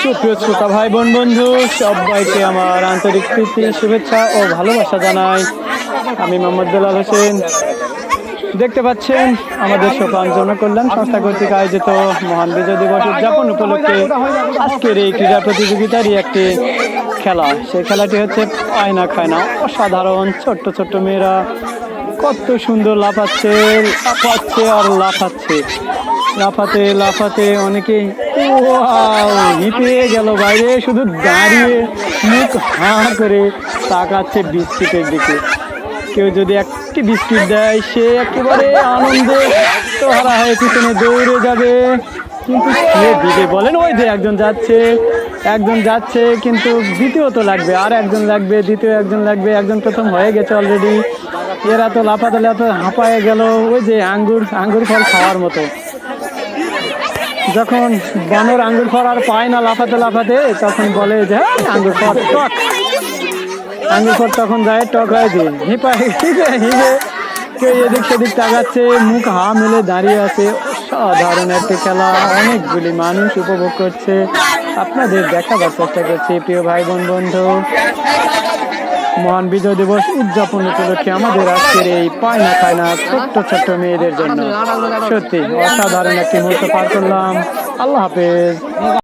সুপ্রিয় শ্রোতা ভাই বোন বন্ধু সবাইকে আমার আন্তরিক প্রীতি শুভেচ্ছা ও ভালোবাসা জানাই। আমি মোহাম্মদ বেলাল হোসেন। দেখতে পাচ্ছেন আমাদের সোপান জনকল্যাণ সংস্থা কর্তৃক আয়োজিত মহান বিজয় দিবস উদযাপন উপলক্ষে আজকের এই ক্রীড়া প্রতিযোগিতারই একটি খেলা। সেই খেলাটি হচ্ছে আয়না খায়না। অসাধারণ ছোট্ট ছোট্ট মেয়েরা কত সুন্দর লাফাচ্ছে আর লাফাচ্ছে, লাফাতে লাফাতে অনেকেই হিপে গেল বাইরে, শুধু দাঁড়িয়ে মুখ হাঁ করে তাকাচ্ছে বিস্কিটের দিকে। কেউ যদি একটি বিস্কিট দেয় সে একেবারে আনন্দে তোহারা হয়ে পিছনে দৌড়ে যাবে, কিন্তু কে দিবে বলেন? ওই যে একজন যাচ্ছে কিন্তু দ্বিতীয় তো লাগবে, আর একজন লাগবে, দ্বিতীয় একজন লাগবে, একজন প্রথম হয়ে গেছে অলরেডি। এরা তো লাফাতে লাফাতে হাঁপায়ে গেল, ওই যে আঙ্গুর ফল খাওয়ার মতো। যখন বানর আঙ্গুর ফল আর পায় না লাফাতে লাফাতে, তখন বলে যে আঙ্গুর ফল টক। আঙ্গুর ফল তখন যায় টক হয়ে যায়, হিপে কেউ এদিক সেদিক তাকাচ্ছে, মুখ হা মেলে দাঁড়িয়ে আছে। অসাধারণ একটি খেলা, অনেকগুলি মানুষ উপভোগ করছে, আপনাদের দেখাবার চেষ্টা করছি। প্রিয় ভাই বোন বন্ধু, মহান বিজয় দিবস উদযাপন উপলক্ষে আমাদের আজকের এই পায় না খায় না ছোট্ট ছোট্ট মেয়েদের জন্য সত্যি অসাধারণ একটি মুহূর্ত পার করলাম। আল্লাহ হাফেজ।